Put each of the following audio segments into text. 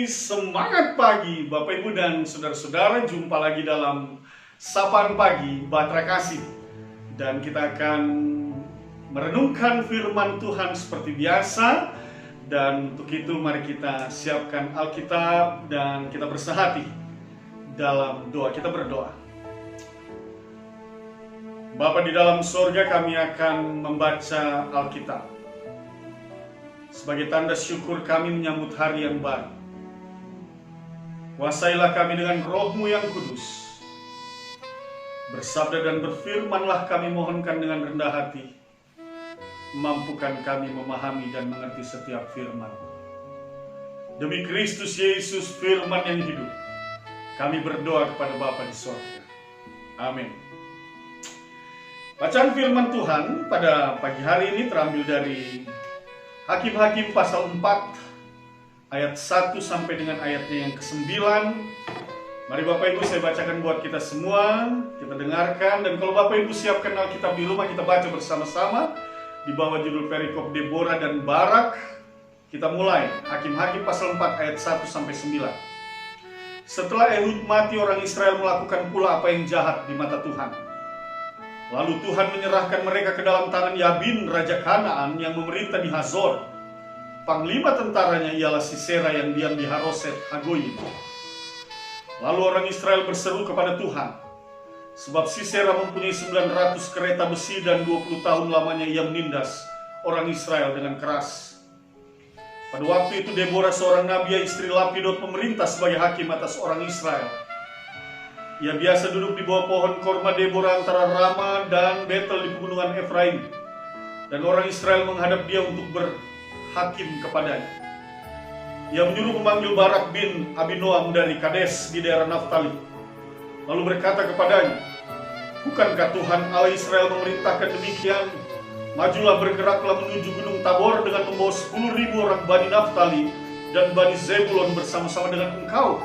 semangat pagi Bapak Ibu dan saudara-saudara. Jumpa lagi dalam Sapaan Pagi Bahtera Kasih. Dan kita akan merenungkan firman Tuhan seperti biasa. Dan untuk itu mari kita siapkan Alkitab dan kita bersahati dalam doa. Kita berdoa. Bapa di dalam sorga, kami akan membaca Alkitab. Sebagai tanda syukur kami menyambut hari yang baru. Kuasailah kami dengan Roh-Mu yang kudus. Bersabda dan berfirmanlah kami mohonkan dengan rendah hati. Mampukan kami memahami dan mengerti setiap firman. Demi Kristus Yesus firman yang hidup, kami berdoa kepada Bapa di sorga. Amin. Bacaan firman Tuhan pada pagi hari ini terambil dari Hakim-Hakim pasal 4 ayat 1 sampai dengan ayatnya yang ke-9. Mari Bapak Ibu saya bacakan buat kita semua, kita dengarkan. Dan kalau Bapak Ibu siapkan Alkitab di rumah, kita baca bersama-sama di bawah judul perikop Deborah dan Barak. Kita mulai Hakim-Hakim pasal 4 ayat 1 sampai 9. Setelah Ehud mati, orang Israel melakukan pula apa yang jahat di mata Tuhan. Lalu Tuhan menyerahkan mereka ke dalam tangan Yabin, raja Kanaan yang memerintah di Hazor. Panglima tentaranya ialah Sisera yang diam di Haroset Hagoyim. Lalu orang Israel berseru kepada Tuhan, sebab Sisera mempunyai 900 kereta besi dan 20 tahun lamanya ia menindas orang Israel dengan keras. Pada waktu itu Deborah seorang nabi, istri Lapidot, memerintah sebagai hakim atas orang Israel. Ia biasa duduk di bawah pohon korma Deborah antara Rama dan Betel di pegunungan Efraim. Dan orang Israel menghadap dia untuk berhakim kepadanya. Ia menyuruh memanggil Barak bin Abinoam dari Kades di daerah Naftali. Lalu berkata kepadanya, bukankah Tuhan Allah Israel memerintahkan demikian? Majulah, bergeraklah menuju gunung Tabor dengan membawa 10.000 orang Bani Naftali dan Bani Zebulon bersama-sama dengan engkau.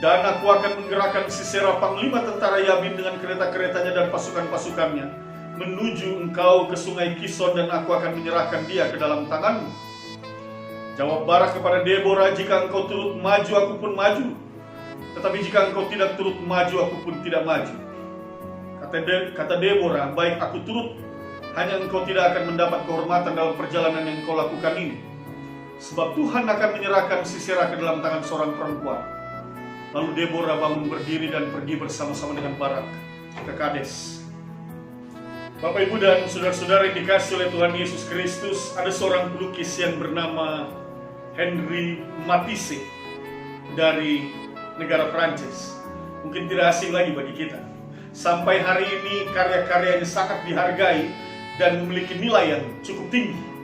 Dan aku akan menggerakkan Sisera panglima tentara Yabin dengan kereta-keretanya dan pasukan-pasukannya menuju engkau ke sungai Kison, dan aku akan menyerahkan dia ke dalam tanganmu. Jawab Barak kepada Deborah, jika engkau turut maju, aku pun maju. Tetapi jika engkau tidak turut maju, aku pun tidak maju. Kata Deborah, baik, aku turut, hanya engkau tidak akan mendapat kehormatan dalam perjalanan yang engkau lakukan ini. Sebab Tuhan akan menyerahkan Sisera ke dalam tangan seorang perempuan. Lalu Deborah bangun berdiri dan pergi bersama-sama dengan Barak ke Kades. Bapak, Ibu, dan saudara-saudara yang dikasihi oleh Tuhan Yesus Kristus, ada seorang pelukis yang bernama Henri Matisse dari negara Prancis. Mungkin tidak asing lagi bagi kita. Sampai hari ini karya-karyanya sangat dihargai dan memiliki nilai yang cukup tinggi.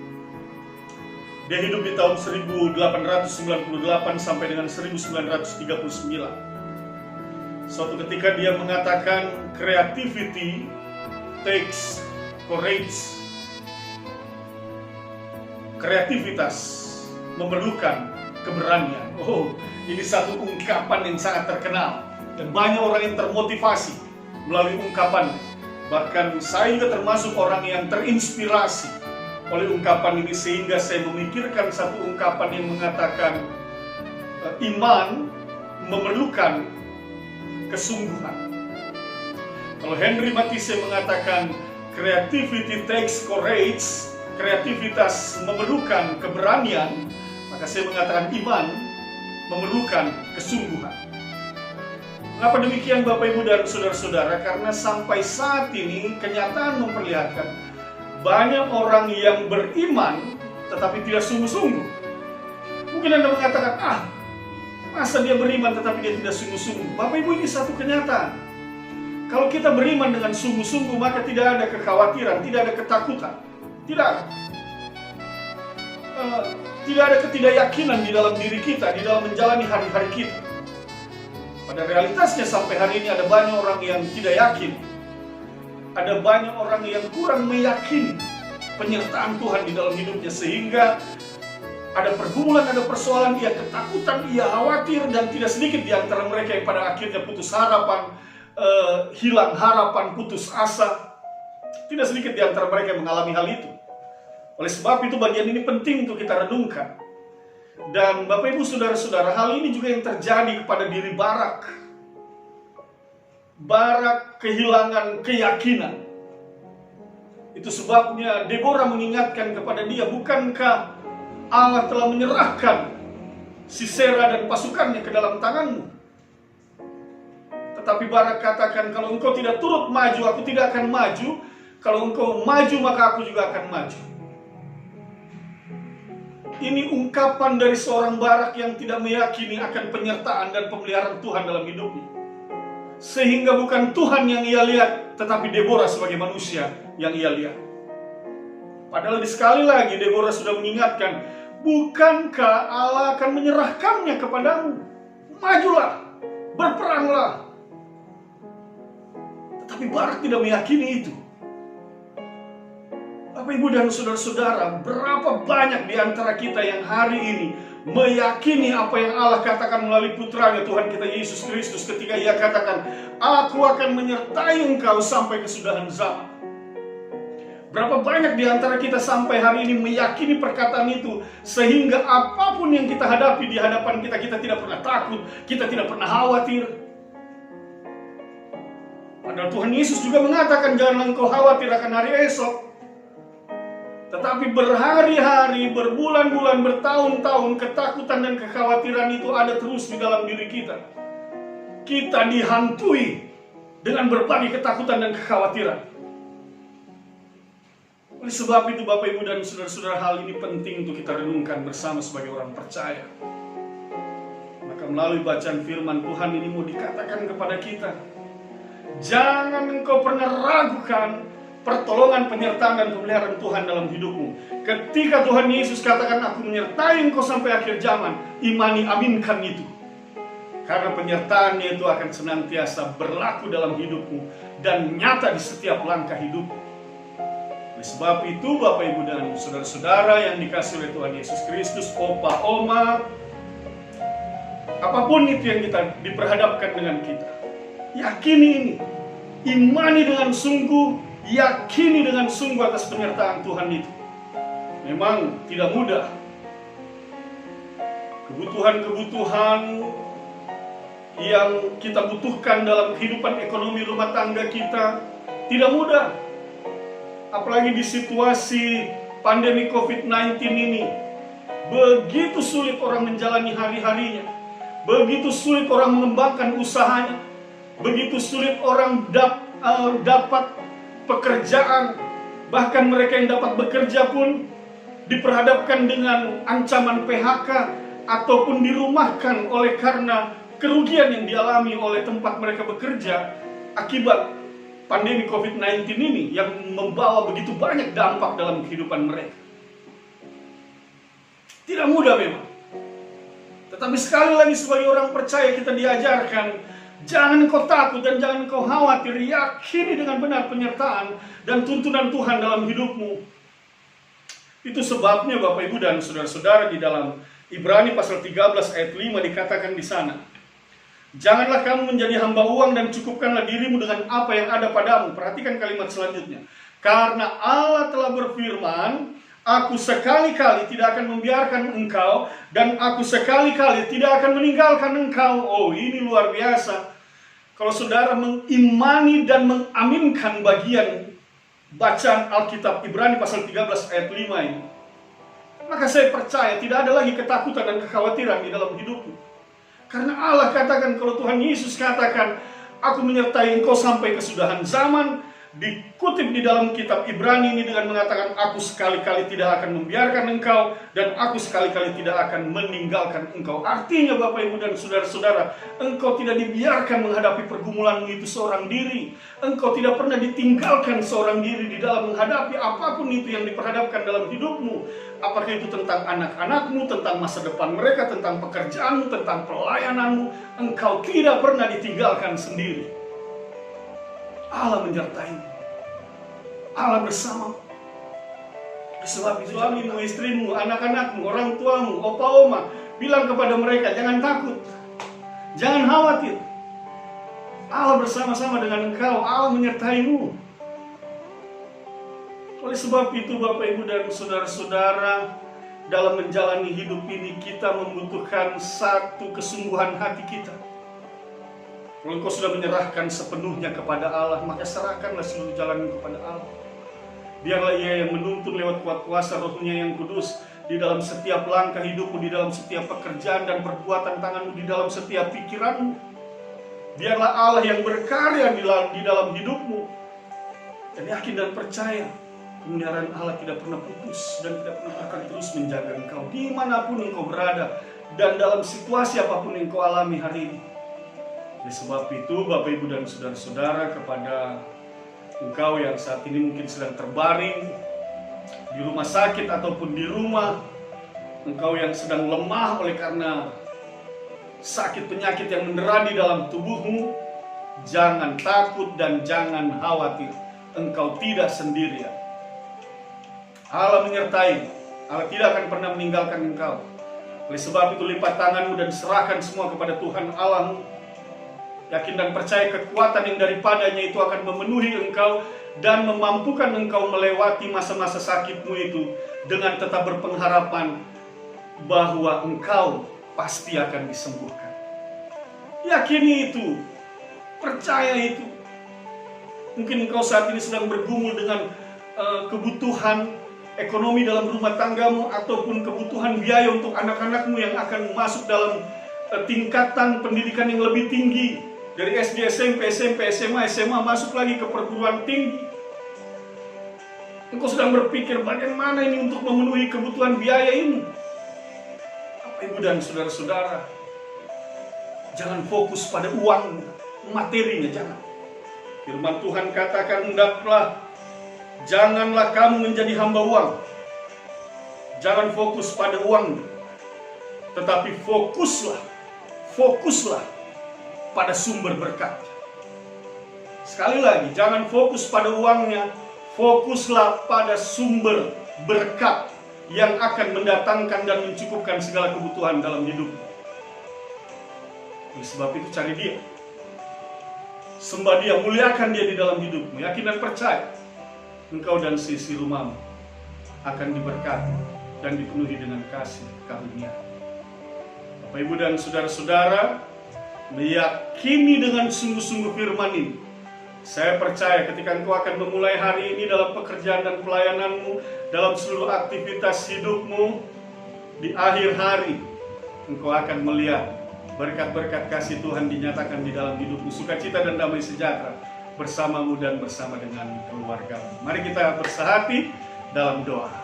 Dia hidup di tahun 1898 sampai dengan 1939. Suatu ketika dia mengatakan, creativity takes courage. Kreativitas memerlukan keberanian. Oh, ini satu ungkapan yang sangat terkenal dan banyak orang yang termotivasi melalui ungkapan. Bahkan saya juga termasuk orang yang terinspirasi oleh ungkapan ini, sehingga saya memikirkan satu ungkapan yang mengatakan iman memerlukan kesungguhan. Kalau Henri Matisse mengatakan creativity takes courage, kreativitas memerlukan keberanian, maka saya mengatakan iman memerlukan kesungguhan. Mengapa demikian Bapak, Ibu, dan saudara-saudara? Karena sampai saat ini kenyataan memperlihatkan banyak orang yang beriman tetapi tidak sungguh-sungguh. Mungkin Anda mengatakan, masa dia beriman tetapi dia tidak sungguh-sungguh? Bapak, Ibu, ini satu kenyataan. Kalau kita beriman dengan sungguh-sungguh, maka tidak ada kekhawatiran, tidak ada ketakutan. Tidak ada. Tidak ada ketidakyakinan di dalam diri kita, di dalam menjalani hari-hari kita. Pada realitasnya sampai hari ini ada banyak orang yang tidak yakin. Ada banyak orang yang kurang meyakini penyertaan Tuhan di dalam hidupnya, sehingga ada pergumulan, ada persoalan, ia ketakutan, ia khawatir, dan tidak sedikit di antara mereka yang pada akhirnya putus harapan, hilang harapan, putus asa. Tidak sedikit di antara mereka yang mengalami hal itu. Oleh sebab itu bagian ini penting untuk kita renungkan. Dan Bapak Ibu Saudara-saudara, hal ini juga yang terjadi kepada diri Barak. Barak kehilangan keyakinan. Itu sebabnya Deborah mengingatkan kepada dia, bukankah Allah telah menyerahkan Sisera dan pasukannya ke dalam tanganmu? Tetapi Barak katakan, kalau engkau tidak turut maju, aku tidak akan maju. Kalau engkau maju, maka aku juga akan maju. Ini ungkapan dari seorang Barak yang tidak meyakini akan penyertaan dan pemeliharaan Tuhan dalam hidupnya. Sehingga bukan Tuhan yang ia lihat, tetapi Deborah sebagai manusia yang ia lihat. Padahal sekali lagi Deborah sudah mengingatkan, bukankah Allah akan menyerahkannya kepadamu? Majulah, berperanglah. Tetapi Barak tidak meyakini itu. Bapak, Ibu, dan saudara-saudara, berapa banyak di antara kita yang hari ini meyakini apa yang Allah katakan melalui putranya Tuhan kita Yesus Kristus ketika ia katakan, aku akan menyertai engkau sampai kesudahan zaman. Berapa banyak di antara kita sampai hari ini meyakini perkataan itu, sehingga apapun yang kita hadapi di hadapan kita, kita tidak pernah takut, kita tidak pernah khawatir. Padahal Tuhan Yesus juga mengatakan, janganlah engkau khawatir akan hari esok. Tetapi berhari-hari, berbulan-bulan, bertahun-tahun, ketakutan dan kekhawatiran itu ada terus di dalam diri kita. Kita dihantui dengan berbagai ketakutan dan kekhawatiran. Oleh sebab itu Bapak, Ibu, dan saudara-saudara, hal ini penting untuk kita renungkan bersama sebagai orang percaya. Maka melalui bacaan firman Tuhan ini mau dikatakan kepada kita, jangan engkau pernah ragukan pertolongan, penyertaan, dan pemeliharaan Tuhan dalam hidupmu. Ketika Tuhan Yesus katakan, aku menyertai engkau sampai akhir zaman, imani, aminkan itu. Karena penyertaannya itu akan senantiasa berlaku dalam hidupmu dan nyata di setiap langkah hidupmu. Oleh sebab itu Bapak, Ibu, dan saudara-saudara yang dikasihi oleh Tuhan Yesus Kristus, opa, oma, apapun itu yang kita diperhadapkan dengan kita, yakini ini, imani dengan sungguh, yakini dengan sungguh atas penyertaan Tuhan itu. Memang tidak mudah. Kebutuhan-kebutuhan yang kita butuhkan dalam kehidupan ekonomi rumah tangga kita tidak mudah. Apalagi di situasi pandemi COVID-19 ini. Begitu sulit orang menjalani hari-harinya. Begitu sulit orang mengembangkan usahanya. Begitu sulit orang dapat pekerjaan, bahkan mereka yang dapat bekerja pun diperhadapkan dengan ancaman PHK ataupun dirumahkan oleh karena kerugian yang dialami oleh tempat mereka bekerja akibat pandemi COVID-19 ini yang membawa begitu banyak dampak dalam kehidupan mereka. Tidak mudah memang. Tetapi sekali lagi sebagai orang percaya kita diajarkan, jangan kau takut dan jangan kau khawatir, yakini dengan benar penyertaan dan tuntunan Tuhan dalam hidupmu. Itu sebabnya Bapak, Ibu, dan saudara-saudara, di dalam Ibrani pasal 13 ayat 5 dikatakan di sana, janganlah kamu menjadi hamba uang dan cukupkanlah dirimu dengan apa yang ada padamu. Perhatikan kalimat selanjutnya. Karena Allah telah berfirman, aku sekali-kali tidak akan membiarkan engkau dan aku sekali-kali tidak akan meninggalkan engkau. Oh, ini luar biasa. Kalau saudara mengimani dan mengaminkan bagian bacaan Alkitab Ibrani pasal 13 ayat 5 ini, maka saya percaya tidak ada lagi ketakutan dan kekhawatiran di dalam hidupmu. Karena Allah katakan, kalau Tuhan Yesus katakan, aku menyertai engkau sampai kesudahan zaman, dikutip di dalam kitab Ibrani ini dengan mengatakan, aku sekali-kali tidak akan membiarkan engkau dan aku sekali-kali tidak akan meninggalkan engkau. Artinya Bapak, Ibu, dan saudara-saudara, engkau tidak dibiarkan menghadapi pergumulanmu itu seorang diri. Engkau tidak pernah ditinggalkan seorang diri di dalam menghadapi apapun itu yang diperhadapkan dalam hidupmu. Apakah itu tentang anak-anakmu, tentang masa depan mereka, tentang pekerjaanmu, tentang pelayananmu, engkau tidak pernah ditinggalkan sendiri. Allah menyertai, Allah bersama. Sebab itu suamimu, istrimu, anak-anakmu, orang tuamu, opa oma, bilang kepada mereka, jangan takut, jangan khawatir. Allah bersama-sama dengan engkau, Allah menyertaimu. Oleh sebab itu Bapak, Ibu, dan saudara-saudara, dalam menjalani hidup ini kita membutuhkan satu kesungguhan hati kita. Kalau engkau sudah menyerahkan sepenuhnya kepada Allah, maka serahkanlah seluruh jalan kepada Allah. Biarlah Ia yang menuntun lewat kuat kuasa Roh-Nya yang kudus di dalam setiap langkah hidupmu, di dalam setiap pekerjaan dan perbuatan tanganmu, di dalam setiap pikiranmu. Biarlah Allah yang berkarya di dalam hidupmu. Dan yakin dan percaya, pemeliharaan Allah tidak pernah putus dan tidak pernah akan terus menjaga engkau dimanapun engkau berada dan dalam situasi apapun yang engkau alami hari ini. Oleh sebab itu, Bapak, Ibu, dan saudara-saudara, kepada engkau yang saat ini mungkin sedang terbaring di rumah sakit ataupun di rumah, engkau yang sedang lemah oleh karena sakit penyakit yang mendera di dalam tubuhmu, jangan takut dan jangan khawatir. Engkau tidak sendirian. Allah menyertai. Allah tidak akan pernah meninggalkan engkau. Oleh sebab itu, lipat tanganmu dan serahkan semua kepada Tuhan Allahmu. Yakin dan percaya kekuatan yang daripadanya itu akan memenuhi engkau dan memampukan engkau melewati masa-masa sakitmu itu dengan tetap berpengharapan bahwa engkau pasti akan disembuhkan. Yakini itu, percaya itu. Mungkin engkau saat ini sedang bergumul dengan kebutuhan ekonomi dalam rumah tanggamu ataupun kebutuhan biaya untuk anak-anakmu yang akan masuk dalam tingkatan pendidikan yang lebih tinggi. Dari SD, SMP, SMA, masuk lagi ke perguruan tinggi. Engkau sedang berpikir bagaimana ini untuk memenuhi kebutuhan biaya ini. Bapak, Ibu, dan saudara-saudara, jangan fokus pada uang, materinya, jangan. Firman Tuhan katakan, hendaklah, janganlah kamu menjadi hamba uang. Jangan fokus pada uang, tetapi fokuslah pada sumber berkat. Sekali lagi, jangan fokus pada uangnya, fokuslah pada sumber berkat yang akan mendatangkan dan mencukupkan segala kebutuhan dalam hidup. Oleh sebab itu, cari Dia, sembah Dia, muliakan Dia di dalam hidupmu. Yakin dan percaya, engkau dan sisi rumahmu akan diberkati dan dipenuhi dengan kasih karunia. Bapak, Ibu, dan saudara-saudara, meyakini dengan sungguh-sungguh firman ini. Saya percaya ketika engkau akan memulai hari ini dalam pekerjaan dan pelayananmu, dalam seluruh aktivitas hidupmu, di akhir hari engkau akan melihat berkat-berkat kasih Tuhan dinyatakan di dalam hidupmu, sukacita dan damai sejahtera bersamamu dan bersama dengan keluargamu. Mari kita bersahati dalam doa.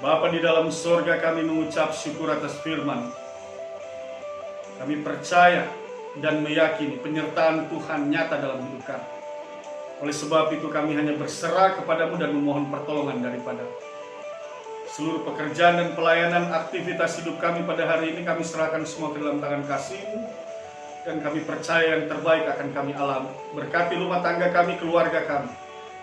Bapa di dalam sorga, kami mengucap syukur atas firman. Kami percaya dan meyakini penyertaan Tuhan nyata dalam hidup kami. Oleh sebab itu kami hanya berserah kepadamu dan memohon pertolongan daripada-Mu. Seluruh pekerjaan dan pelayanan aktivitas hidup kami pada hari ini kami serahkan semua ke dalam tangan kasih-Mu. Dan kami percaya yang terbaik akan kami alami. Berkati rumah tangga kami, keluarga kami.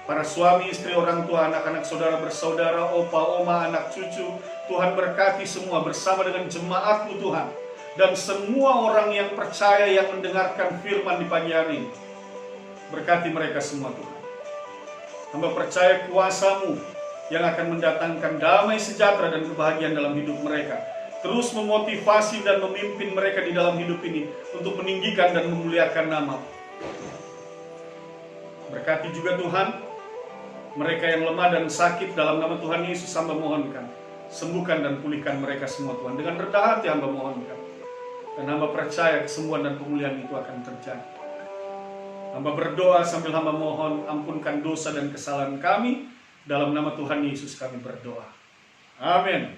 Para suami, istri, orang tua, anak-anak, saudara, bersaudara, opa, oma, anak, cucu. Tuhan berkati semua bersama dengan jemaat-Mu Tuhan. Dan semua orang yang percaya yang mendengarkan firman di pagi hari ini. Berkati mereka semua Tuhan. Hamba percaya kuasa-Mu yang akan mendatangkan damai sejahtera dan kebahagiaan dalam hidup mereka. Terus memotivasi dan memimpin mereka di dalam hidup ini untuk meninggikan dan memuliakan nama-Mu. Berkati juga Tuhan mereka yang lemah dan sakit, dalam nama Tuhan Yesus hamba mohonkan. Sembuhkan dan pulihkan mereka semua Tuhan. Dengan rendah hati hamba mohonkan. Dan hamba percaya kesembuhan dan pemulihan itu akan terjadi. Hamba berdoa sambil hamba mohon, ampunkan dosa dan kesalahan kami. Dalam nama Tuhan Yesus kami berdoa. Amin.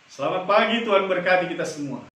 Selamat pagi, Tuhan berkati kita semua.